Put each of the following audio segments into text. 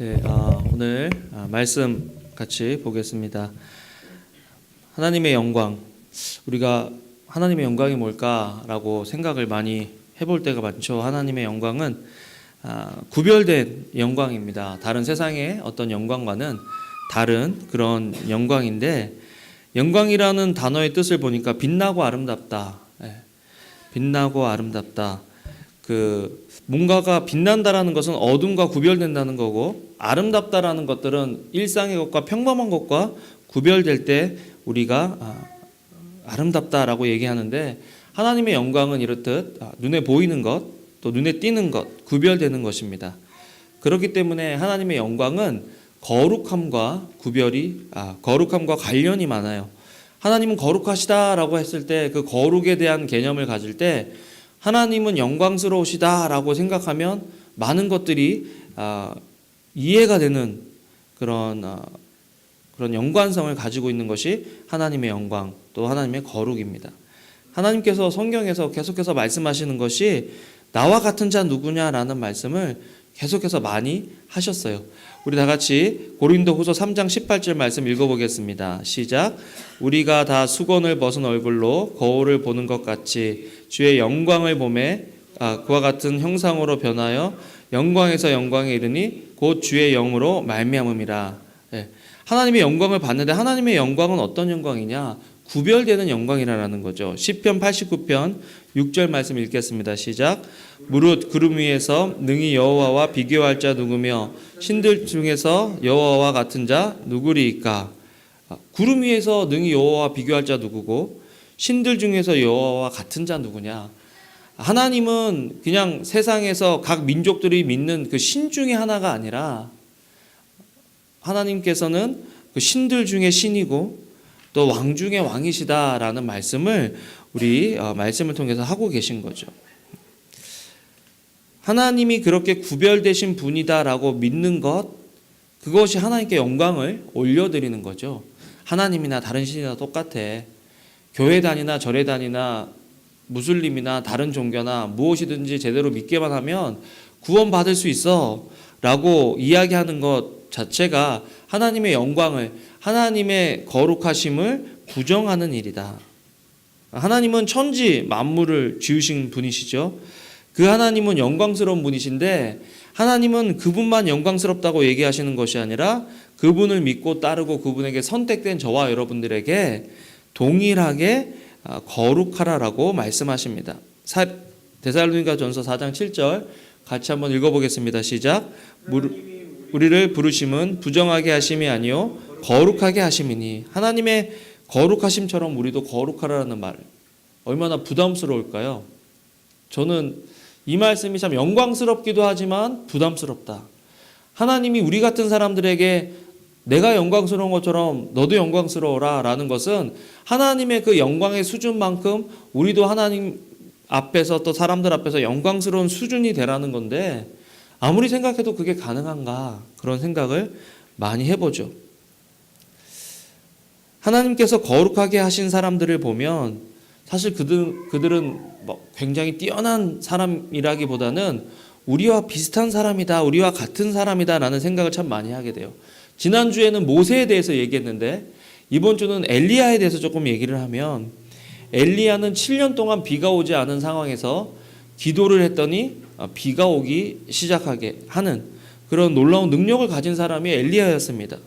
네, 오늘 말씀 같이 보겠습니다. 하나님의 영광, 우리가 하나님의 영광이 뭘까라고 생각을 많이 해볼 때가 많죠. 하나님의 영광은 구별된 영광입니다. 다른 세상의 어떤 영광과는 다른 그런 영광인데, 영광이라는 단어의 뜻을 보니까 빛나고 아름답다. 빛나고 아름답다. 뭔가가 빛난다라는 것은 어둠과 구별된다는 거고, 아름답다라는 것들은 일상의 것과 평범한 것과 구별될 때 우리가 아름답다라고 얘기하는데, 하나님의 영광은 이렇듯 눈에 보이는 것, 또 눈에 띄는 것, 구별되는 것입니다. 그렇기 때문에 하나님의 영광은 거룩함과 거룩함과 관련이 많아요. 하나님은 거룩하시다라고 했을 때, 그 거룩에 대한 개념을 가질 때 하나님은 영광스러우시다라고 생각하면 많은 것들이 이해가 되는 그런 연관성을 가지고 있는 것이 하나님의 영광, 또 하나님의 거룩입니다. 하나님께서 성경에서 계속해서 말씀하시는 것이 나와 같은 자 누구냐라는 말씀을 계속해서 많이 하셨어요. 우리 다 같이 고린도후서 3장 18절 말씀 읽어보겠습니다. 시작. 우리가 다 수건을 벗은 얼굴로 거울을 보는 것 같이 주의 영광을 보매 그와 같은 형상으로 변하여 영광에서 영광에 이르니 곧 주의 영으로 말미암음이라. 하나님의 영광을 봤는데, 하나님의 영광은 어떤 영광이냐? 구별되는 영광이라는 거죠. 시편 89편 6절 말씀 읽겠습니다. 시작. 무릇 구름 위에서 능히 여호와와 비교할 자 누구며 신들 중에서 여호와와 같은 자 누구리이까? 구름 위에서 능히 여호와와 비교할 자 누구고, 신들 중에서 여호와와 같은 자 누구냐? 하나님은 그냥 세상에서 각 민족들이 믿는 그 신 중에 하나가 아니라, 하나님께서는 그 신들 중에 신이고 또 왕 중에 왕이시다라는 말씀을 우리 말씀을 통해서 하고 계신 거죠. 하나님이 그렇게 구별되신 분이다라고 믿는 것, 그것이 하나님께 영광을 올려드리는 거죠. 하나님이나 다른 신이나 똑같아. 교회 다니나 절에 다니나 무슬림이나 다른 종교나 무엇이든지 제대로 믿게만 하면 구원받을 수 있어 라고 이야기하는 것 자체가 하나님의 영광을, 하나님의 거룩하심을 부정하는 일이다. 하나님은 천지 만물을 지으신 분이시죠. 그 하나님은 영광스러운 분이신데, 하나님은 그분만 영광스럽다고 얘기하시는 것이 아니라 그분을 믿고 따르고 그분에게 선택된 저와 여러분들에게 동일하게 거룩하라라고 말씀하십니다. 데살로니가전서 4장 7절 같이 한번 읽어보겠습니다. 시작. 우리를 부르심은 부정하게 하심이 아니요 거룩하게 하심이니. 하나님의 거룩하심처럼 우리도 거룩하라는 말, 얼마나 부담스러울까요? 저는 이 말씀이 참 영광스럽기도 하지만 부담스럽다. 하나님이 우리 같은 사람들에게 내가 영광스러운 것처럼 너도 영광스러워라 라는 것은 하나님의 그 영광의 수준만큼 우리도 하나님 앞에서 또 사람들 앞에서 영광스러운 수준이 되라는 건데, 아무리 생각해도 그게 가능한가, 그런 생각을 많이 해보죠. 하나님께서 거룩하게 하신 사람들을 보면 사실 그들은 굉장히 뛰어난 사람이라기보다는 우리와 비슷한 사람이다, 우리와 같은 사람이다 라는 생각을 참 많이 하게 돼요. 지난주에는 모세에 대해서 얘기했는데, 이번 주는 엘리야에 대해서 조금 얘기를 하면, 엘리야는 7년 동안 비가 오지 않은 상황에서 기도를 했더니 비가 오기 시작하게 하는 그런 놀라운 능력을 가진 사람이 엘리야였습니다.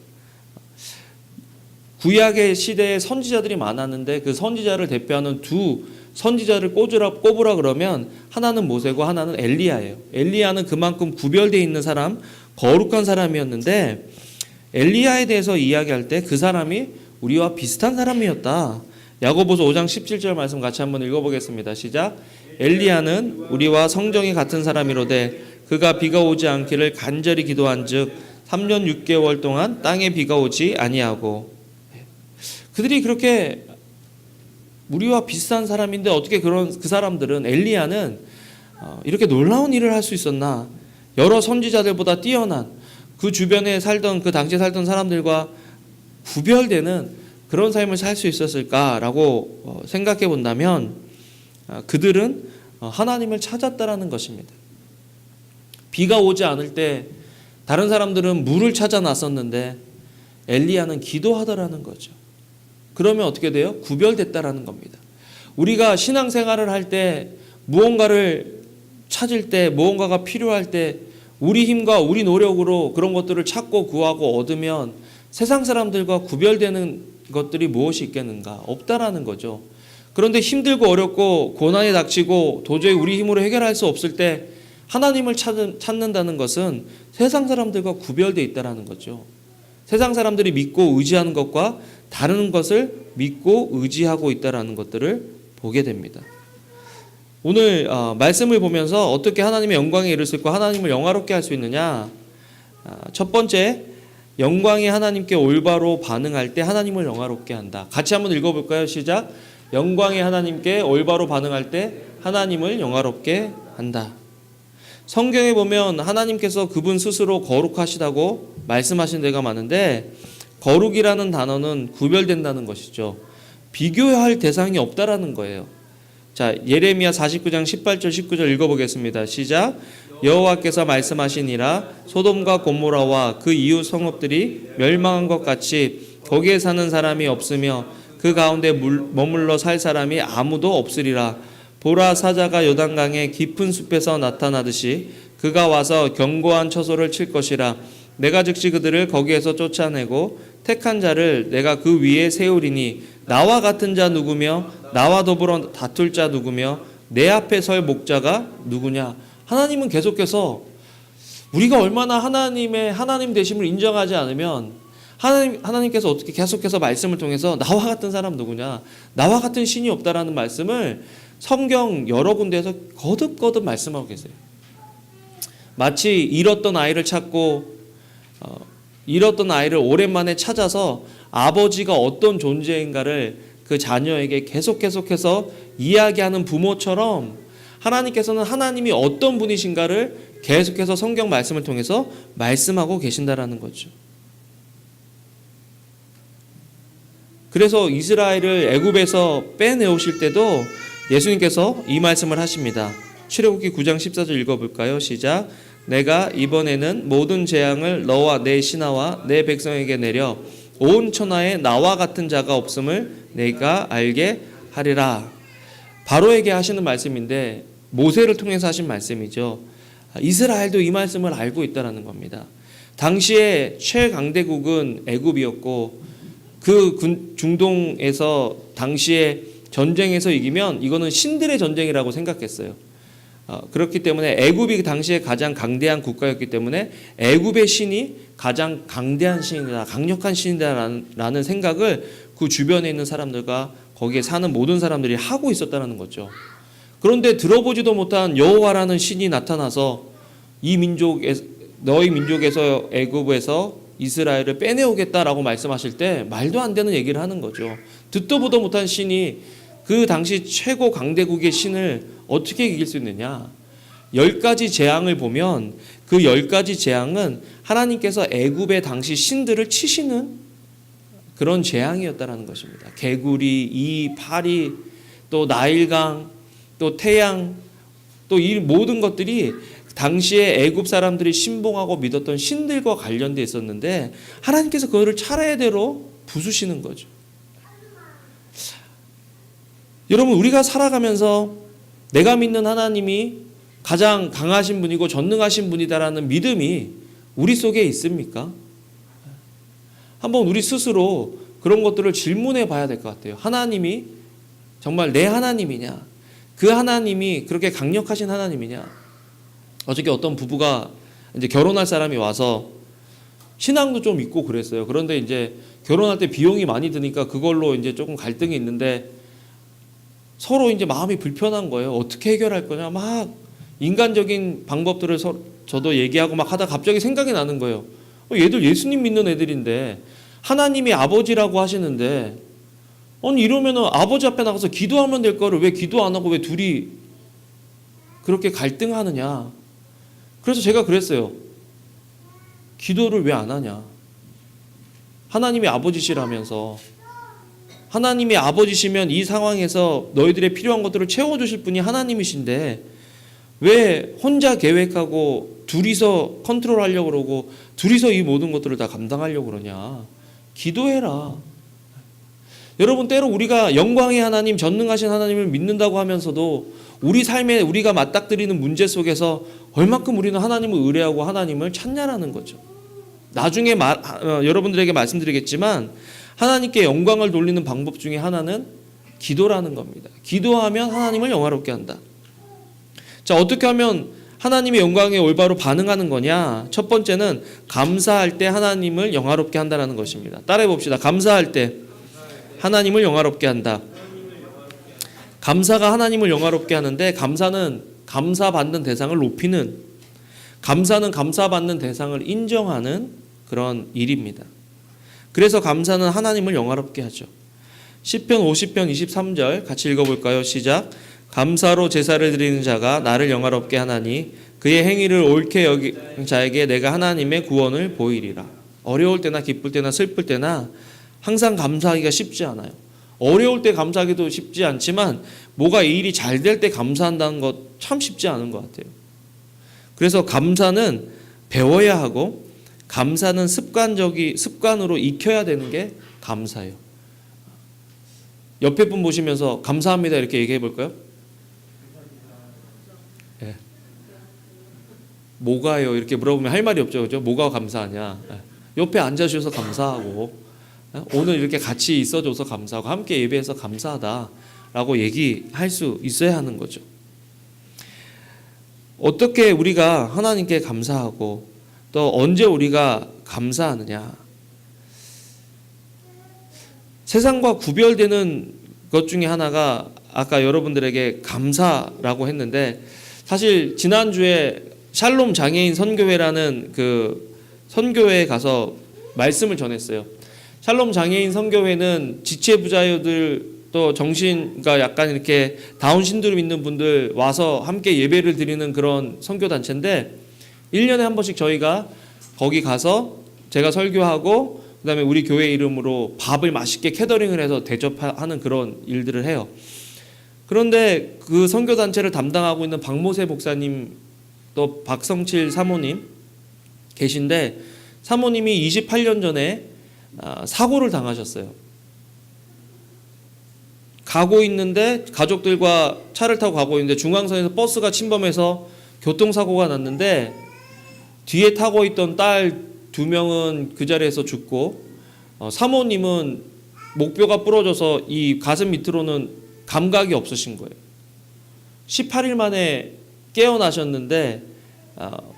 구약의 시대에 선지자들이 많았는데, 그 선지자를 대표하는 두 선지자를 꼽으라 그러면 하나는 모세고 하나는 엘리야예요. 엘리야는 그만큼 구별되어 있는 사람, 거룩한 사람이었는데, 엘리야에 대해서 이야기할 때 그 사람이 우리와 비슷한 사람이었다. 야고보서 5장 17절 말씀 같이 한번 읽어보겠습니다. 시작. 엘리야는 우리와 성정이 같은 사람이로되 그가 비가 오지 않기를 간절히 기도한즉 3년 6개월 동안 땅에 비가 오지 아니하고. 그들이 그렇게 우리와 비슷한 사람인데 어떻게 그 사람들은, 엘리야는 이렇게 놀라운 일을 할 수 있었나? 여러 선지자들보다 뛰어난, 그 주변에 살던, 그 당시에 살던 사람들과 구별되는 그런 삶을 살 수 있었을까라고 생각해 본다면, 그들은 하나님을 찾았다라는 것입니다. 비가 오지 않을 때 다른 사람들은 물을 찾아 나섰는데 엘리야는 기도하더라는 거죠. 그러면 어떻게 돼요? 구별됐다라는 겁니다. 우리가 신앙생활을 할 때 무언가를 찾을 때 무언가가 필요할 때 우리 힘과 우리 노력으로 그런 것들을 찾고 구하고 얻으면 세상 사람들과 구별되는 것들이 무엇이 있겠는가? 없다라는 거죠. 그런데 힘들고 어렵고 고난이 닥치고 도저히 우리 힘으로 해결할 수 없을 때 하나님을 찾는다는 것은 세상 사람들과 구별되어 있다는 거죠. 세상 사람들이 믿고 의지하는 것과 다른 것을 믿고 의지하고 있다는 것들을 보게 됩니다. 오늘 말씀을 보면서 어떻게 하나님의 영광에 이를 수 있고 하나님을 영화롭게 할 수 있느냐. 첫 번째, 영광이 하나님께 올바로 반응할 때 하나님을 영화롭게 한다. 같이 한번 읽어볼까요? 시작. 영광이 하나님께 올바로 반응할 때 하나님을 영화롭게 한다. 성경에 보면 하나님께서 그분 스스로 거룩하시다고 말씀하신 데가 많은데 거룩이라는 단어는 구별된다는 것이죠. 비교할 대상이 없다라는 거예요. 자, 예레미야 49장 18절 19절 읽어보겠습니다. 시작. 여호와께서 말씀하시니라 소돔과 고모라와 그 이웃 성읍들이 멸망한 것 같이 거기에 사는 사람이 없으며 그 가운데 머물러 살 사람이 아무도 없으리라. 보라, 사자가 요단강의 깊은 숲에서 나타나듯이 그가 와서 견고한 처소를 칠 것이라. 내가 즉시 그들을 거기에서 쫓아내고 택한 자를 내가 그 위에 세우리니 나와 같은 자 누구며 나와 더불어 다툴 자 누구며 내 앞에 설 목자가 누구냐. 하나님은 계속해서 우리가 얼마나 하나님 되심을 인정하지 않으면 하나님께서 어떻게 계속해서 말씀을 통해서 나와 같은 사람 누구냐, 나와 같은 신이 없다라는 말씀을 성경 여러 군데에서 거듭거듭 말씀하고 계세요. 마치 잃었던 아이를 찾고 잃었던 아이를 오랜만에 찾아서 아버지가 어떤 존재인가를 그 자녀에게 계속해서 이야기하는 부모처럼 하나님께서는 하나님이 어떤 분이신가를 계속해서 성경 말씀을 통해서 말씀하고 계신다라는 거죠. 그래서 이스라엘을 애굽에서 빼내오실 때도 예수님께서 이 말씀을 하십니다. 출애굽기 9장 14절 읽어볼까요? 시작. 내가 이번에는 모든 재앙을 너와 내 신하와 내 백성에게 내려 온 천하에 나와 같은 자가 없음을 내가 알게 하리라. 바로에게 하시는 말씀인데 모세를 통해서 하신 말씀이죠. 이스라엘도 이 말씀을 알고 있다는 겁니다. 당시에 최강대국은 애굽이었고 그 중동에서 당시에 전쟁에서 이기면 이거는 신들의 전쟁이라고 생각했어요. 그렇기 때문에 애굽이 당시에 가장 강대한 국가였기 때문에 애굽의 신이 가장 강대한 신이다, 강력한 신이다라는 생각을 그 주변에 있는 사람들과 거기에 사는 모든 사람들이 하고 있었다는 거죠. 그런데 들어보지도 못한 여호와라는 신이 나타나서 너희 민족에서 애굽에서 이스라엘을 빼내오겠다라고 말씀하실 때 말도 안 되는 얘기를 하는 거죠. 듣도 보도 못한 신이 그 당시 최고 강대국의 신을 어떻게 이길 수 있느냐. 10가지 재앙을 보면 그 10가지 재앙은 하나님께서 애굽의 당시 신들을 치시는 그런 재앙이었다는 것입니다. 개구리, 이, 파리, 또 나일강, 또 태양, 또 이 모든 것들이 당시에 애굽 사람들이 신봉하고 믿었던 신들과 관련되어 있었는데 하나님께서 그거를 차례대로 부수시는 거죠. 여러분, 우리가 살아가면서 내가 믿는 하나님이 가장 강하신 분이고 전능하신 분이다라는 믿음이 우리 속에 있습니까? 한번 우리 스스로 그런 것들을 질문해 봐야 될 것 같아요. 하나님이 정말 내 하나님이냐? 그 하나님이 그렇게 강력하신 하나님이냐? 어저께 어떤 부부가 이제 결혼할 사람이 와서 신앙도 좀 있고 그랬어요. 그런데 이제 결혼할 때 비용이 많이 드니까 그걸로 이제 조금 갈등이 있는데 서로 이제 마음이 불편한 거예요. 어떻게 해결할 거냐? 막 인간적인 방법들을 저도 얘기하고 막 하다 갑자기 생각이 나는 거예요. 얘들 예수님 믿는 애들인데 하나님이 아버지라고 하시는데 아니 이러면은 아버지 앞에 나가서 기도하면 될 거를 왜 기도 안 하고 왜 둘이 그렇게 갈등하느냐. 그래서 제가 그랬어요. 기도를 왜 안 하냐. 하나님이 아버지시라면서 하나님이 아버지시면 이 상황에서 너희들의 필요한 것들을 채워주실 분이 하나님이신데 왜 혼자 계획하고 둘이서 컨트롤하려고 그러고 둘이서 이 모든 것들을 다 감당하려고 그러냐? 기도해라. 여러분, 때로 우리가 영광의 하나님, 전능하신 하나님을 믿는다고 하면서도 우리 삶에 우리가 맞닥뜨리는 문제 속에서 얼마큼 우리는 하나님을 의뢰하고 하나님을 찾냐라는 거죠. 나중에 여러분들에게 말씀드리겠지만 하나님께 영광을 돌리는 방법 중에 하나는 기도라는 겁니다. 기도하면 하나님을 영화롭게 한다. 자, 어떻게 하면 하나님의 영광에 올바로 반응하는 거냐? 첫 번째는 감사할 때 하나님을 영화롭게 한다는 것입니다. 따라해 봅시다. 감사할 때 하나님을 영화롭게 한다. 감사가 하나님을 영화롭게 하는데, 감사는 감사받는 대상을 높이는, 감사는 감사받는 대상을 인정하는 그런 일입니다. 그래서 감사는 하나님을 영화롭게 하죠. 시편 50편 23절 같이 읽어볼까요? 시작. 감사로 제사를 드리는 자가 나를 영화롭게 하나니 그의 행위를 옳게 여긴 자에게 내가 하나님의 구원을 보이리라. 어려울 때나 기쁠 때나 슬플 때나 항상 감사하기가 쉽지 않아요. 어려울 때 감사하기도 쉽지 않지만 뭐가 이 일이 잘 될 때 감사한다는 것 참 쉽지 않은 것 같아요. 그래서 감사는 배워야 하고 감사는 습관으로 익혀야 되는 게 감사예요. 옆에 분 보시면서 감사합니다 이렇게 얘기해 볼까요? 네. 뭐가요? 이렇게 물어보면 할 말이 없죠, 그죠? 뭐가 감사하냐? 네. 옆에 앉아주셔서 감사하고, 오늘 이렇게 같이 있어줘서 감사하고, 함께 예배해서 감사하다라고 얘기할 수 있어야 하는 거죠. 어떻게 우리가 하나님께 감사하고 또 언제 우리가 감사하느냐? 세상과 구별되는 것 중에 하나가 아까 여러분들에게 감사라고 했는데, 사실 지난주에 샬롬 장애인 선교회라는 그 선교회에 가서 말씀을 전했어요. 샬롬 장애인 선교회는 지체부자여들, 또 정신과 약간 이렇게 다운 신드롬 있는 분들 와서 함께 예배를 드리는 그런 선교 단체인데, 1년에 한 번씩 저희가 거기 가서 제가 설교하고 그다음에 우리 교회 이름으로 밥을 맛있게 캐터링을 해서 대접하는 그런 일들을 해요. 그런데 그 선교 단체를 담당하고 있는 박모세 목사님, 또 박성칠 사모님 계신데, 사모님이 28년 전에 사고를 당하셨어요. 가고 있는데, 가족들과 차를 타고 가고 있는데 중앙선에서 버스가 침범해서 교통사고가 났는데, 뒤에 타고 있던 딸 2명은 그 자리에서 죽고, 사모님은 목뼈가 부러져서 이 가슴 밑으로는 감각이 없으신 거예요. 18일 만에 깨어나셨는데,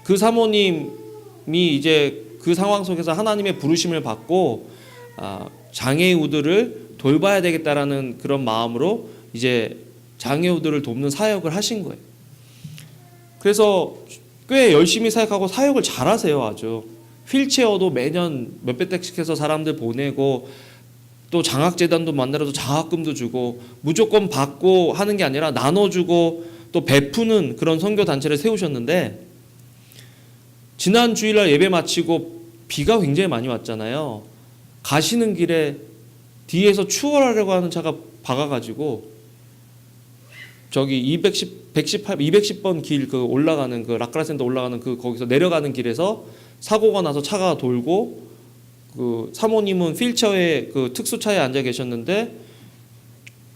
그 사모님이 이제 그 상황 속에서 하나님의 부르심을 받고 장애우들을 돌봐야 되겠다라는 그런 마음으로 이제 장애우들을 돕는 사역을 하신 거예요. 그래서 꽤 열심히 사역하고 사역을 잘하세요. 아주 휠체어도 매년 몇백 대씩 해서 사람들 보내고, 또 장학재단도 만나러도 장학금도 주고, 무조건 받고 하는 게 아니라 나눠주고 또 베푸는 그런 선교단체를 세우셨는데, 지난 주일날 예배 마치고 비가 굉장히 많이 왔잖아요. 가시는 길에 뒤에서 추월하려고 하는 차가 박아가지고 저기 210번 길 그 올라가는 그 라크라센터 올라가는 그 거기서 내려가는 길에서 사고가 나서 차가 돌고, 그 사모님은 휠체어에 그 특수차에 앉아 계셨는데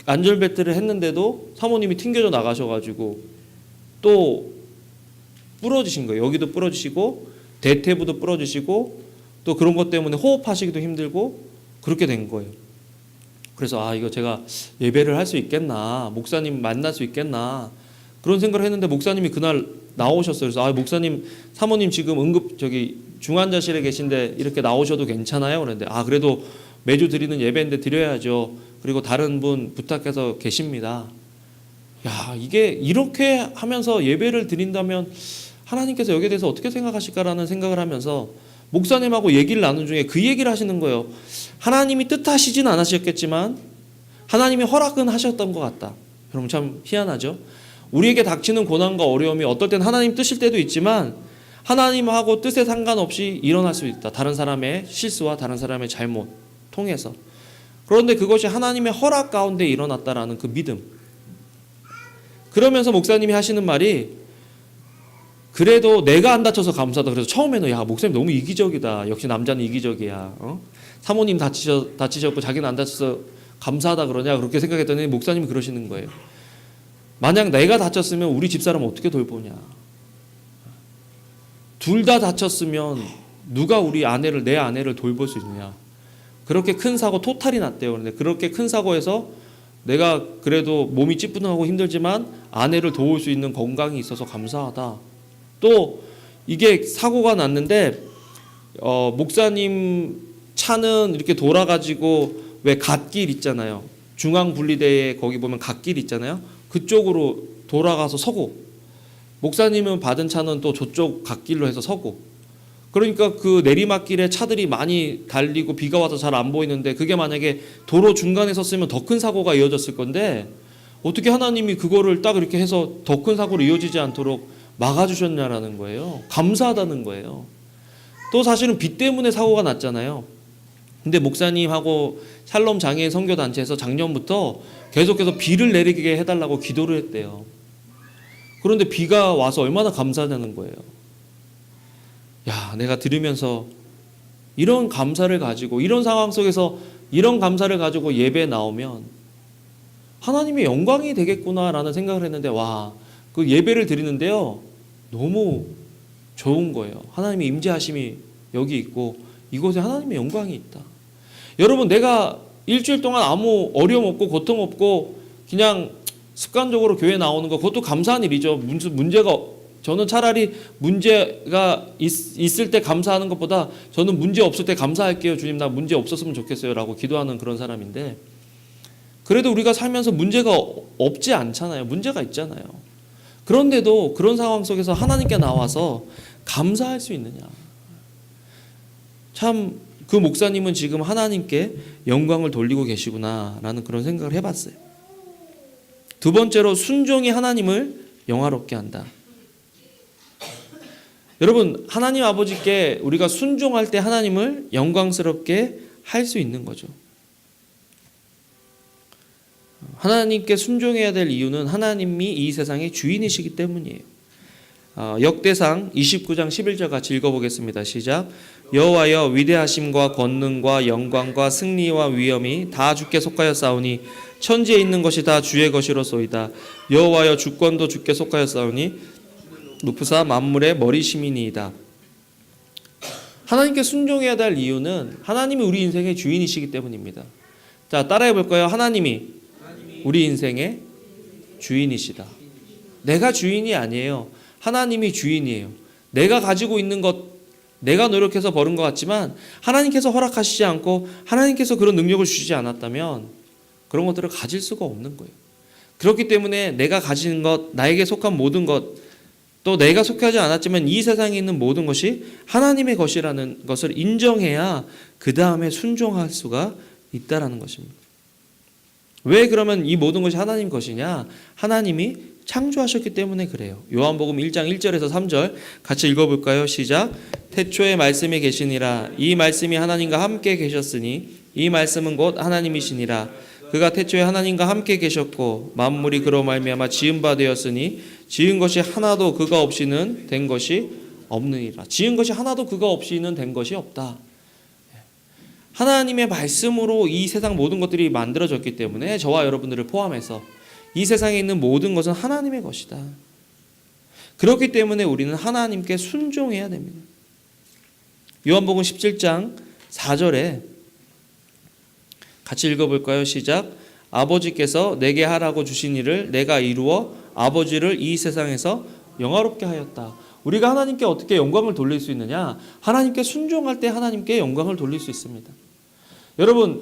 안전벨트를 했는데도 사모님이 튕겨져 나가셔가지고 또 부러지신 거예요. 여기도 부러지시고 대퇴부도 부러지시고, 또 그런 것 때문에 호흡하시기도 힘들고 그렇게 된 거예요. 그래서 이거 제가 예배를 할 수 있겠나, 목사님 만날 수 있겠나 그런 생각을 했는데, 목사님이 그날 나오셨어요. 그래서 목사님, 사모님 지금 중환자실에 계신데 이렇게 나오셔도 괜찮아요? 그런데 그래도 매주 드리는 예배인데 드려야죠. 그리고 다른 분 부탁해서 계십니다. 야, 이게 이렇게 하면서 예배를 드린다면 하나님께서 여기에 대해서 어떻게 생각하실까라는 생각을 하면서 목사님하고 얘기를 나눈 중에 그 얘기를 하시는 거예요. 하나님이 뜻하시진 않으셨겠지만 하나님이 허락은 하셨던 것 같다. 여러분, 참 희한하죠? 우리에게 닥치는 고난과 어려움이 어떨 땐 하나님 뜻일 때도 있지만 하나님하고 뜻에 상관없이 일어날 수 있다. 다른 사람의 실수와 다른 사람의 잘못 통해서. 그런데 그것이 하나님의 허락 가운데 일어났다라는 그 믿음. 그러면서 목사님이 하시는 말이, 그래도 내가 안 다쳐서 감사하다. 그래서 처음에는 야 목사님 너무 이기적이다. 역시 남자는 이기적이야. 사모님 다치셨고 자기는 안 다쳐서 감사하다 그러냐 그렇게 생각했더니 목사님이 그러시는 거예요. 만약 내가 다쳤으면 우리 집사람 어떻게 돌보냐. 둘 다 다쳤으면 누가 우리 아내를 내 아내를 돌볼 수 있느냐. 그렇게 큰 사고 토탈이 났대요. 그런데 그렇게 큰 사고에서 내가 그래도 몸이 찌뿌둥하고 힘들지만 아내를 도울 수 있는 건강이 있어서 감사하다. 또 이게 사고가 났는데 목사님 차는 이렇게 돌아가지고 왜 갓길 있잖아요. 중앙분리대에 거기 보면 갓길 있잖아요. 그쪽으로 돌아가서 서고 목사님은 받은 차는 또 저쪽 갓길로 해서 서고 그러니까 그 내리막길에 차들이 많이 달리고 비가 와서 잘 안 보이는데 그게 만약에 도로 중간에 섰으면 더 큰 사고가 이어졌을 건데 어떻게 하나님이 그거를 딱 이렇게 해서 더 큰 사고로 이어지지 않도록 막아주셨냐라는 거예요. 감사하다는 거예요. 또 사실은 비 때문에 사고가 났잖아요. 근데 목사님하고 샬롬 장애인 선교단체에서 작년부터 계속해서 비를 내리게 해달라고 기도를 했대요. 그런데 비가 와서 얼마나 감사하다는 거예요. 야, 내가 들으면서 이런 감사를 가지고 이런 상황 속에서 이런 감사를 가지고 예배에 나오면 하나님의 영광이 되겠구나라는 생각을 했는데 와, 그 예배를 드리는데요. 너무 좋은 거예요. 하나님의 임재하심이 여기 있고 이곳에 하나님의 영광이 있다. 여러분 내가 일주일 동안 아무 어려움 없고 고통 없고 그냥 습관적으로 교회 나오는 거 그것도 감사한 일이죠. 문제가 저는 차라리 문제가 있을 때 감사하는 것보다 저는 문제 없을 때 감사할게요. 주님 나 문제 없었으면 좋겠어요 라고 기도하는 그런 사람인데 그래도 우리가 살면서 문제가 없지 않잖아요. 문제가 있잖아요. 그런데도 그런 상황 속에서 하나님께 나와서 감사할 수 있느냐. 참 그 목사님은 지금 하나님께 영광을 돌리고 계시구나라는 그런 생각을 해봤어요. 두 번째로 순종이 하나님을 영화롭게 한다. 여러분 하나님 아버지께 우리가 순종할 때 하나님을 영광스럽게 할 수 있는 거죠. 하나님께 순종해야 될 이유는 하나님이 이 세상의 주인이시기 때문이에요. 역대상 29장 11절 같이 읽어보겠습니다. 시작. 여호와여 위대하심과 권능과 영광과 승리와 위엄이 다 주께 속하였사오니 천지에 있는 것이 다 주의 것이로소이다. 여호와여 주권도 주께 속하였사오니 높으사 만물의 머리심이니이다. 하나님께 순종해야 될 이유는 하나님이 우리 인생의 주인이시기 때문입니다. 자, 따라해 볼까요? 하나님이 우리 인생의 주인이시다. 내가 주인이 아니에요. 하나님이 주인이에요. 내가 가지고 있는 것, 내가 노력해서 버는 것 같지만 하나님께서 허락하시지 않고 하나님께서 그런 능력을 주시지 않았다면 그런 것들을 가질 수가 없는 거예요. 그렇기 때문에 내가 가진 것, 나에게 속한 모든 것, 또 내가 속하지 않았지만 이 세상에 있는 모든 것이 하나님의 것이라는 것을 인정해야 그 다음에 순종할 수가 있다라는 것입니다. 왜 그러면 이 모든 것이 하나님 것이냐? 하나님이 창조하셨기 때문에 그래요. 요한복음 1장 1절에서 3절 같이 읽어볼까요? 시작. 태초에 말씀이 계시니라. 이 말씀이 하나님과 함께 계셨으니 이 말씀은 곧 하나님이시니라. 그가 태초에 하나님과 함께 계셨고 만물이 그로 말미암아 지은 바 되었으니 지은 것이 하나도 그가 없이는 된 것이 없느니라. 지은 것이 하나도 그가 없이는 된 것이 없다. 하나님의 말씀으로 이 세상 모든 것들이 만들어졌기 때문에 저와 여러분들을 포함해서 이 세상에 있는 모든 것은 하나님의 것이다. 그렇기 때문에 우리는 하나님께 순종해야 됩니다. 요한복음 17장 4절에 같이 읽어볼까요? 시작. 아버지께서 내게 하라고 주신 일을 내가 이루어 아버지를 이 세상에서 영화롭게 하였다. 우리가 하나님께 어떻게 영광을 돌릴 수 있느냐? 하나님께 순종할 때 하나님께 영광을 돌릴 수 있습니다. 여러분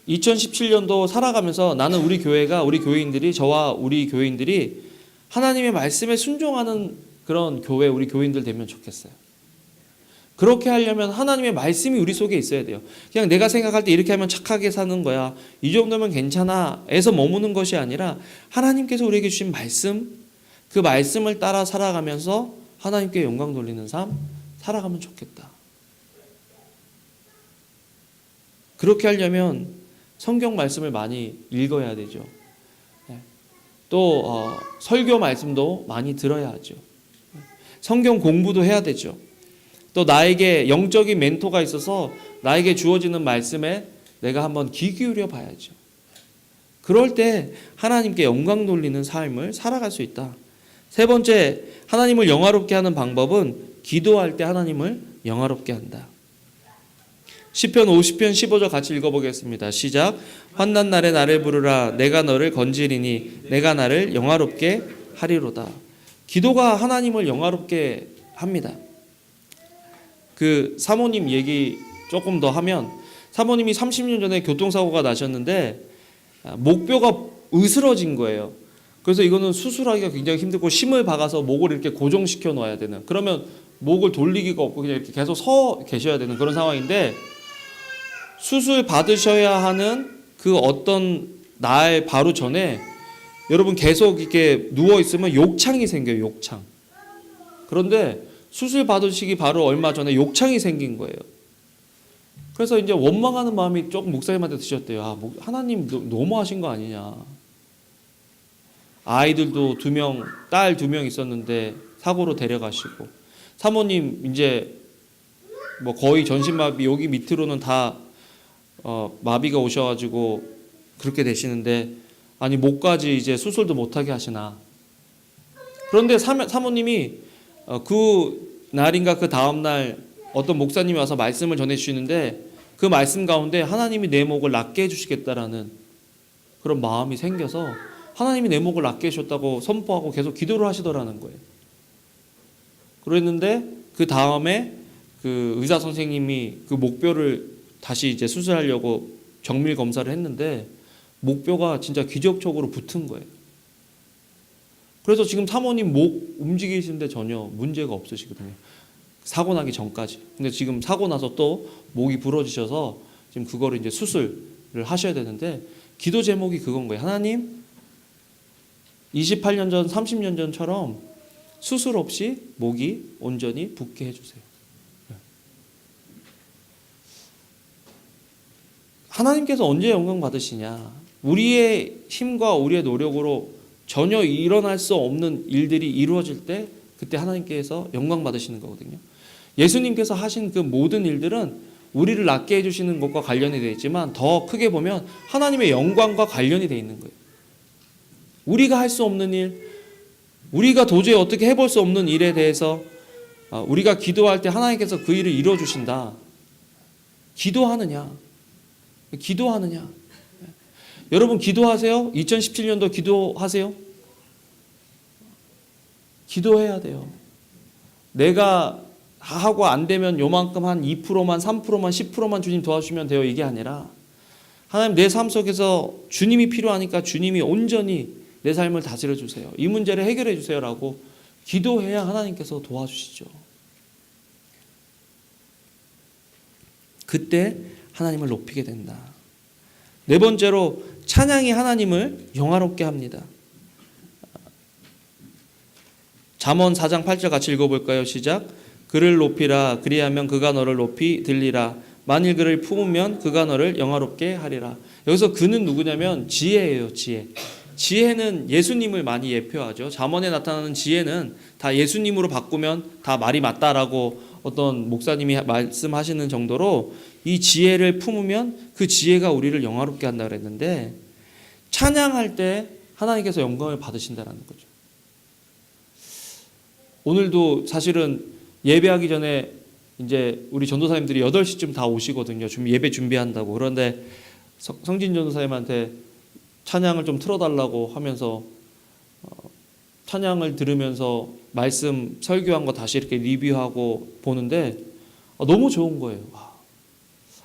2017년도 살아가면서 나는 우리 교회가 우리 교인들이 저와 우리 교인들이 하나님의 말씀에 순종하는 그런 교회 우리 교인들 되면 좋겠어요. 그렇게 하려면 하나님의 말씀이 우리 속에 있어야 돼요. 그냥 내가 생각할 때 이렇게 하면 착하게 사는 거야. 이 정도면 괜찮아. 에서 머무는 것이 아니라 하나님께서 우리에게 주신 말씀 그 말씀을 따라 살아가면서 하나님께 영광 돌리는 삶 살아가면 좋겠다. 그렇게 하려면 성경 말씀을 많이 읽어야 되죠. 또 설교 말씀도 많이 들어야 하죠. 성경 공부도 해야 되죠. 또 나에게 영적인 멘토가 있어서 나에게 주어지는 말씀에 내가 한번 귀 기울여 봐야죠. 그럴 때 하나님께 영광 돌리는 삶을 살아갈 수 있다. 세 번째, 하나님을 영화롭게 하는 방법은 기도할 때 하나님을 영화롭게 한다. 시편 50편 15절 같이 읽어보겠습니다. 시작. 환난 날에 나를 부르라. 내가 너를 건지리니 내가 나를 영화롭게 하리로다. 기도가 하나님을 영화롭게 합니다. 그 사모님 얘기 조금 더 하면, 사모님이 30년 전에 교통사고가 나셨는데 목뼈가 으스러진 거예요. 그래서 이거는 수술하기가 굉장히 힘들고 심을 박아서 목을 이렇게 고정시켜 놔야 되는, 그러면 목을 돌리기가 없고 그냥 이렇게 계속 서 계셔야 되는 그런 상황인데, 수술 받으셔야 하는 그 어떤 날 바로 전에 여러분 계속 이렇게 누워 있으면 욕창이 생겨요. 욕창. 그런데 수술 받으시기 바로 얼마 전에 욕창이 생긴 거예요. 그래서 이제 원망하는 마음이 조금 목사님한테 드셨대요. 아, 하나님 너무 하신 거 아니냐. 아이들도 2명, 딸 2명 있었는데 사고로 데려가시고, 사모님 이제 뭐 거의 전신마비, 여기 밑으로는 다 마비가 오셔가지고 그렇게 되시는데, 아니 목까지 이제 수술도 못하게 하시나. 그런데 사모님이 그 날인가 그 다음날 어떤 목사님이 와서 말씀을 전해주시는데, 그 말씀 가운데 하나님이 내 목을 낫게 해주시겠다라는 그런 마음이 생겨서 하나님이 내 목을 낫게 해주셨다고 선포하고 계속 기도를 하시더라는 거예요. 그랬는데 그 다음에 그 의사 선생님이 그 목뼈를 다시 이제 수술하려고 정밀 검사를 했는데 목뼈가 진짜 기적적으로 붙은 거예요. 그래서 지금 사모님 목 움직이시는데 전혀 문제가 없으시거든요. 사고 나기 전까지. 근데 지금 사고 나서 또 목이 부러지셔서 지금 그거를 이제 수술을 하셔야 되는데, 기도 제목이 그건 거예요. 하나님, 28년 전, 30년 전처럼 수술 없이 목이 온전히 붙게 해주세요. 하나님께서 언제 영광 받으시냐? 우리의 힘과 우리의 노력으로 전혀 일어날 수 없는 일들이 이루어질 때 그때 하나님께서 영광 받으시는 거거든요. 예수님께서 하신 그 모든 일들은 우리를 낫게 해주시는 것과 관련이 되어 있지만, 더 크게 보면 하나님의 영광과 관련이 되어 있는 거예요. 우리가 할 수 없는 일, 우리가 도저히 어떻게 해볼 수 없는 일에 대해서 우리가 기도할 때 하나님께서 그 일을 이루어주신다. 기도하느냐? 기도하느냐? 여러분 기도하세요? 2017년도 기도하세요? 기도해야 돼요. 내가 하고 안 되면 요만큼 한 2%만 3%만 10%만 주님 도와주시면 돼요. 이게 아니라 하나님 내 삶 속에서 주님이 필요하니까 주님이 온전히 내 삶을 다스려 주세요. 이 문제를 해결해 주세요라고 기도해야 하나님께서 도와주시죠. 그때 하나님을 높이게 된다. 네 번째로 찬양이 하나님을 영화롭게 합니다. 잠언 4장 8절 같이 읽어볼까요? 시작. 그를 높이라. 그리하면 그가 너를 높이 들리라. 만일 그를 품으면 그가 너를 영화롭게 하리라. 여기서 그는 누구냐면 지혜예요. 지혜. 지혜는 예수님을 많이 예표하죠. 잠언에 나타나는 지혜는 다 예수님으로 바꾸면 다 말이 맞다라고 어떤 목사님이 말씀하시는 정도로 이 지혜를 품으면 그 지혜가 우리를 영화롭게 한다 그랬는데, 찬양할 때 하나님께서 영광을 받으신다는 거죠. 오늘도 사실은 예배하기 전에 이제 우리 전도사님들이 8시쯤 다 오시거든요. 예배 준비한다고. 그런데 성진 전도사님한테 찬양을 좀 틀어달라고 하면서 찬양을 들으면서 말씀 설교한 거 다시 이렇게 리뷰하고 보는데 너무 좋은 거예요.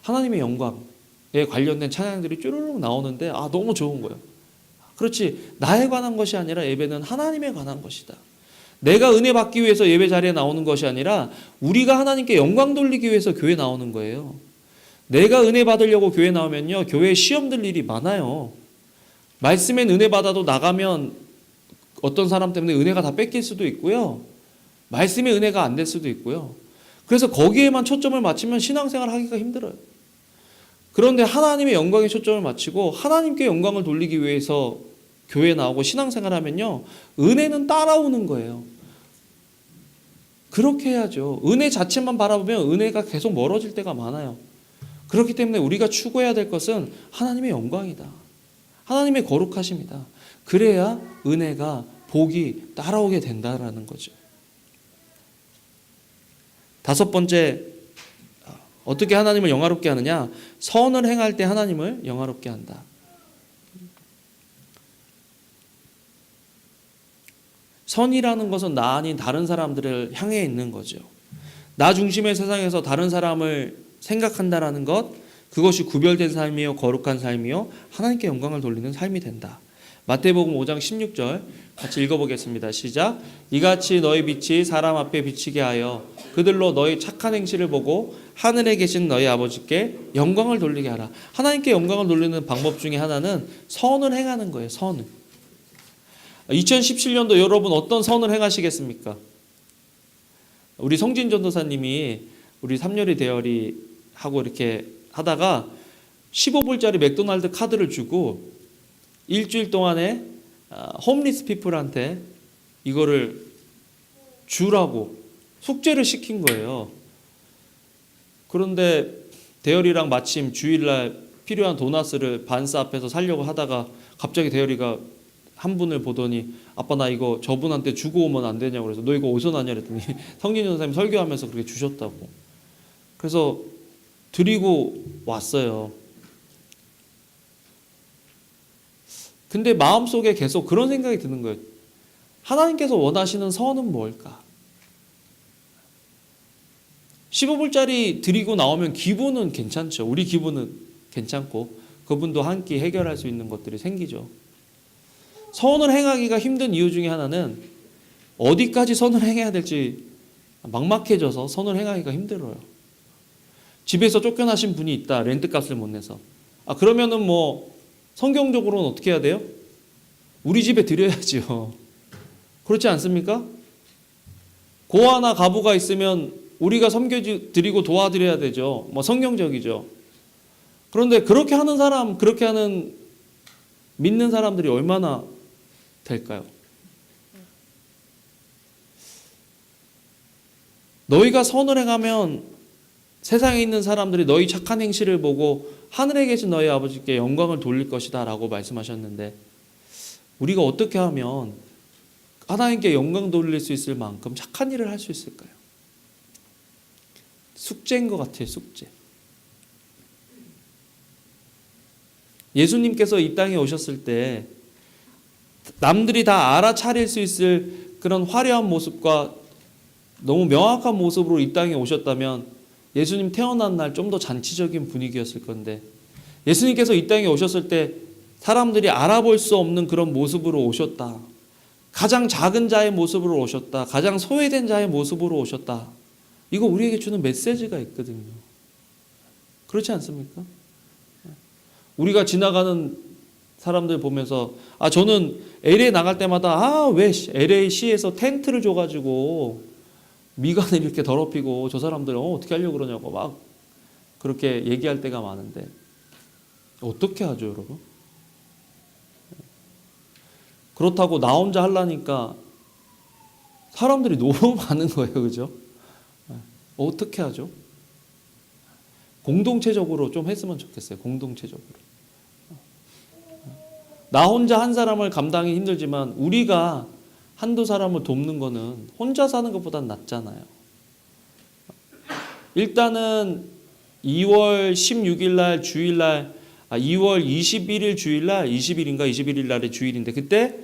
하나님의 영광에 관련된 찬양들이 쭈르륵 나오는데 너무 좋은 거예요. 그렇지, 나에 관한 것이 아니라 예배는 하나님에 관한 것이다. 내가 은혜 받기 위해서 예배 자리에 나오는 것이 아니라 우리가 하나님께 영광 돌리기 위해서 교회 나오는 거예요. 내가 은혜 받으려고 교회 나오면요, 교회에 시험 들 일이 많아요. 말씀엔 은혜 받아도 나가면 어떤 사람 때문에 은혜가 다 뺏길 수도 있고요, 말씀의 은혜가 안 될 수도 있고요. 그래서 거기에만 초점을 맞추면 신앙생활 하기가 힘들어요. 그런데 하나님의 영광에 초점을 맞추고 하나님께 영광을 돌리기 위해서 교회에 나오고 신앙생활 하면요, 은혜는 따라오는 거예요. 그렇게 해야죠. 은혜 자체만 바라보면 은혜가 계속 멀어질 때가 많아요. 그렇기 때문에 우리가 추구해야 될 것은 하나님의 영광이다. 하나님의 거룩하심이다. 그래야 은혜가 복이 따라오게 된다라는 거죠. 다섯 번째, 어떻게 하나님을 영화롭게 하느냐? 선을 행할 때 하나님을 영화롭게 한다. 선이라는 것은 나 아닌 다른 사람들을 향해 있는 거죠. 나 중심의 세상에서 다른 사람을 생각한다라는 것, 그것이 구별된 삶이요 거룩한 삶이요 하나님께 영광을 돌리는 삶이 된다. 마태복음 5장 16절 같이 읽어보겠습니다. 시작. 이같이 너희 빛이 사람 앞에 비치게 하여 그들로 너희 착한 행실을 보고 하늘에 계신 너희 아버지께 영광을 돌리게 하라. 하나님께 영광을 돌리는 방법 중에 하나는 선을 행하는 거예요. 선을. 2017년도 여러분 어떤 선을 행하시겠습니까? 우리 성진 전도사님이 우리 삼열이 대열이 하고 이렇게 하다가 15불짜리 맥도날드 카드를 주고 일주일 동안에 홈리스 피플한테 이거를 주라고 숙제를 시킨 거예요. 그런데 대열이랑 마침 주일날 필요한 도나스를 반스 앞에서 사려고 하다가 갑자기 대열이가 한 분을 보더니 아빠 나 이거 저분한테 주고 오면 안 되냐고 그래서 너 이거 어디서 나냐 그랬더니 성진 전도사님 설교하면서 그렇게 주셨다고. 그래서 드리고 왔어요. 근데 마음속에 계속 그런 생각이 드는 거예요. 하나님께서 원하시는 선은 뭘까? 15불짜리 드리고 나오면 기분은 괜찮죠. 우리 기분은 괜찮고 그분도 한 끼 해결할 수 있는 것들이 생기죠. 선을 행하기가 힘든 이유 중에 하나는 어디까지 선을 행해야 될지 막막해져서 선을 행하기가 힘들어요. 집에서 쫓겨나신 분이 있다. 렌트값을 못 내서. 그러면은 뭐 성경적으로는 어떻게 해야 돼요? 우리 집에 드려야지요. 그렇지 않습니까? 고아나 가부가 있으면 우리가 섬겨드리고 도와드려야 되죠. 뭐 성경적이죠. 그런데 그렇게 하는 사람, 그렇게 하는 믿는 사람들이 얼마나 될까요? 너희가 선을 행하면 세상에 있는 사람들이 너희 착한 행실을 보고 하늘에 계신 너희 아버지께 영광을 돌릴 것이다 라고 말씀하셨는데 우리가 어떻게 하면 하나님께 영광 돌릴 수 있을 만큼 착한 일을 할 수 있을까요? 숙제인 것 같아요. 숙제. 예수님께서 이 땅에 오셨을 때 남들이 다 알아차릴 수 있을 그런 화려한 모습과 너무 명확한 모습으로 이 땅에 오셨다면 예수님 태어난 날 좀 더 잔치적인 분위기였을 건데 예수님께서 이 땅에 오셨을 때 사람들이 알아볼 수 없는 그런 모습으로 오셨다. 가장 작은 자의 모습으로 오셨다. 가장 소외된 자의 모습으로 오셨다. 이거 우리에게 주는 메시지가 있거든요. 그렇지 않습니까? 우리가 지나가는 사람들 보면서 저는 LA 나갈 때마다 왜 LA시에서 텐트를 줘가지고 미간을 이렇게 더럽히고 저 사람들 어떻게 하려고 그러냐고 막 그렇게 얘기할 때가 많은데 어떻게 하죠 여러분? 그렇다고 나 혼자 하려니까 사람들이 너무 많은 거예요. 그죠? 어떻게 하죠? 공동체적으로 좀 했으면 좋겠어요. 공동체적으로. 나 혼자 한 사람을 감당이 힘들지만 우리가 한두 사람을 돕는 거는 혼자 사는 것보단 낫잖아요. 일단은 2월 16일 날 주일날 2월 21일 주일날 20일인가 21일 날의 주일인데 그때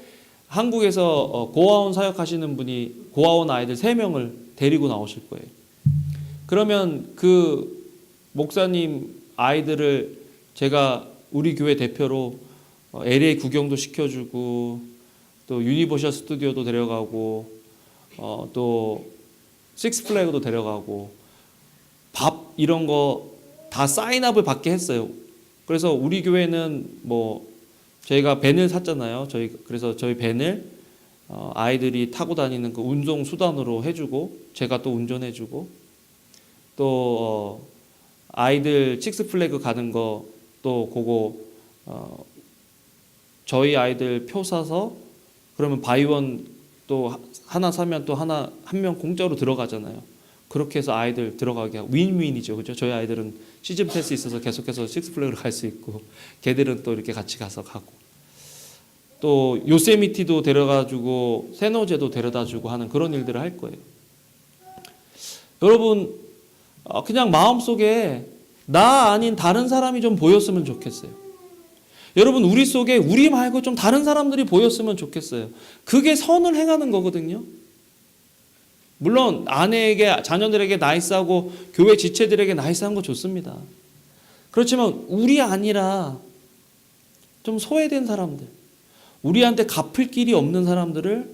한국에서 고아원 사역하시는 분이 고아원 아이들 3명을 데리고 나오실 거예요. 그러면 그 목사님 아이들을 제가 우리 교회 대표로 LA 구경도 시켜주고 또 유니버셜 스튜디오도 데려가고 또 식스플래그도 데려가고 밥 이런 거 다 사인업을 받게 했어요. 그래서 우리 교회는 뭐 저희가 밴을 샀잖아요. 그래서 저희 밴을 아이들이 타고 다니는 그 운송 수단으로 해주고 제가 또 운전해주고 또 아이들 식스플래그 가는 거 또 그거 저희 아이들 표 사서 그러면 바이원 또 하나 사면 또 한 명 공짜로 들어가잖아요. 그렇게 해서 아이들 들어가게 하고 윈윈이죠, 그죠? 저희 아이들은 시즌 패스 있어서 계속해서 식스플래그를 갈 수 있고 걔들은 또 이렇게 같이 가서 가고 또 요세미티도 데려가주고 세노제도 데려다주고 하는 그런 일들을 할 거예요. 여러분 그냥 마음속에 나 아닌 다른 사람이 좀 보였으면 좋겠어요. 여러분 우리 속에 우리 말고 좀 다른 사람들이 보였으면 좋겠어요. 그게 선을 행하는 거거든요. 물론 아내에게 자녀들에게 나이스하고 교회 지체들에게 나이스한 거 좋습니다. 그렇지만 우리 아니라 좀 소외된 사람들, 우리한테 갚을 길이 없는 사람들을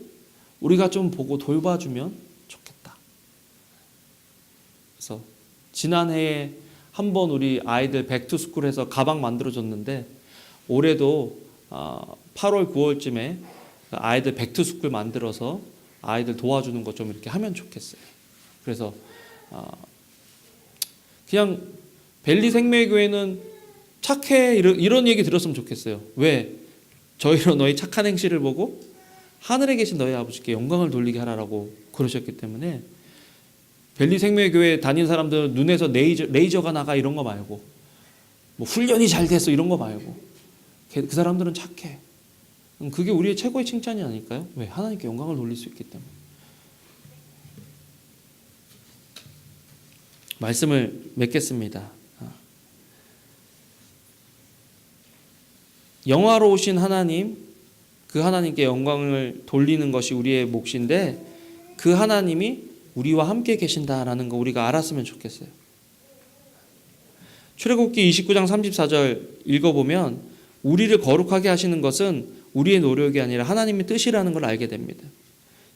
우리가 좀 보고 돌봐주면 좋겠다. 그래서 지난해에 한번 우리 아이들 백투스쿨에서 가방 만들어줬는데 올해도 8월 9월쯤에 아이들 백투스쿨 만들어서 아이들 도와주는 거 좀 이렇게 하면 좋겠어요. 그래서 그냥 벨리 생명교회는 착해 이런 얘기 들었으면 좋겠어요. 왜? 저희로 너희 착한 행실을 보고 하늘에 계신 너희 아버지께 영광을 돌리게 하라고 그러셨기 때문에 벨리 생명교회 다니는 사람들 눈에서 레이저가 나가 이런 거 말고 뭐 훈련이 잘 됐어 이런 거 말고 그 사람들은 착해. 그게 우리의 최고의 칭찬이 아닐까요? 왜? 하나님께 영광을 돌릴 수 있기 때문에. 말씀을 맺겠습니다. 영화로우신 하나님, 그 하나님께 영광을 돌리는 것이 우리의 몫인데 그 하나님이 우리와 함께 계신다라는 거 우리가 알았으면 좋겠어요. 출애굽기 29장 34절 읽어보면 우리를 거룩하게 하시는 것은 우리의 노력이 아니라 하나님의 뜻이라는 걸 알게 됩니다.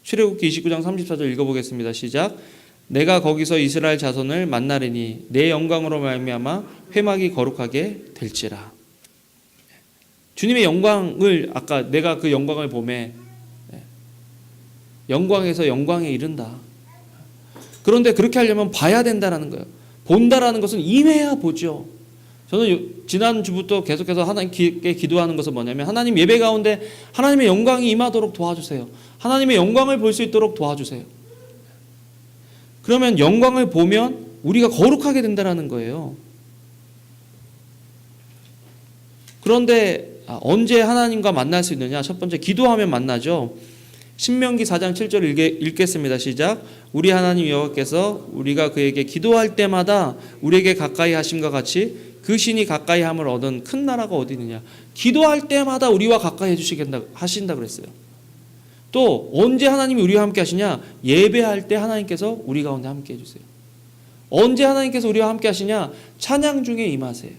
출애굽기 29장 34절 읽어보겠습니다. 시작. 내가 거기서 이스라엘 자손을 만나리니 내 영광으로 말미암아 회막이 거룩하게 될지라. 주님의 영광을 아까 내가 그 영광을 보매 영광에서 영광에 이른다. 그런데 그렇게 하려면 봐야 된다라는 거예요. 본다라는 것은 임해야 보죠. 저는 지난주부터 계속해서 하나님께 기도하는 것은 뭐냐면 하나님 예배 가운데 하나님의 영광이 임하도록 도와주세요. 하나님의 영광을 볼 수 있도록 도와주세요. 그러면 영광을 보면 우리가 거룩하게 된다는 거예요. 그런데 언제 하나님과 만날 수 있느냐? 첫 번째 기도하면 만나죠. 신명기 4장 7절 읽겠습니다. 시작. 우리 하나님 여호와께서 우리가 그에게 기도할 때마다 우리에게 가까이 하심과 같이 그 신이 가까이 함을 얻은 큰 나라가 어디 있느냐. 기도할 때마다 우리와 가까이 해주시겠다 하신다 그랬어요. 또 언제 하나님이 우리와 함께 하시냐? 예배할 때 하나님께서 우리 가운데 함께 해주세요. 언제 하나님께서 우리와 함께 하시냐? 찬양 중에 임하세요.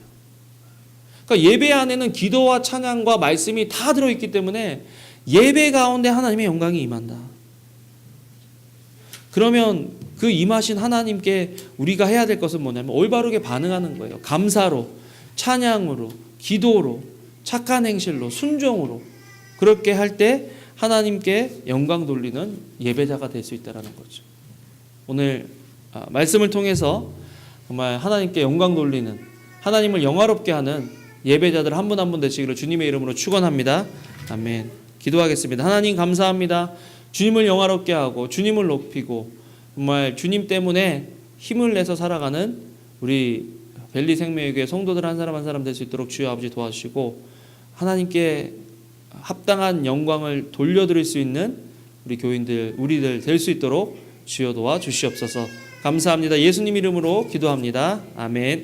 그러니까 예배 안에는 기도와 찬양과 말씀이 다 들어있기 때문에 예배 가운데 하나님의 영광이 임한다. 그러면 그 임하신 하나님께 우리가 해야 될 것은 뭐냐면 올바르게 반응하는 거예요. 감사로, 찬양으로, 기도로, 착한 행실로, 순종으로 그렇게 할 때 하나님께 영광 돌리는 예배자가 될 수 있다는 거죠. 오늘 말씀을 통해서 정말 하나님께 영광 돌리는 하나님을 영화롭게 하는 예배자들 한 분 한 분 되시기를 주님의 이름으로 축원합니다. 아멘. 기도하겠습니다. 하나님 감사합니다. 주님을 영화롭게 하고 주님을 높이고 정말 주님 때문에 힘을 내서 살아가는 우리 벨리 생명교회 성도들 한 사람 한 사람 될 수 있도록 주여 아버지 도와주시고 하나님께 합당한 영광을 돌려드릴 수 있는 우리 교인들 우리들 될 수 있도록 주여 도와주시옵소서. 감사합니다. 예수님 이름으로 기도합니다. 아멘.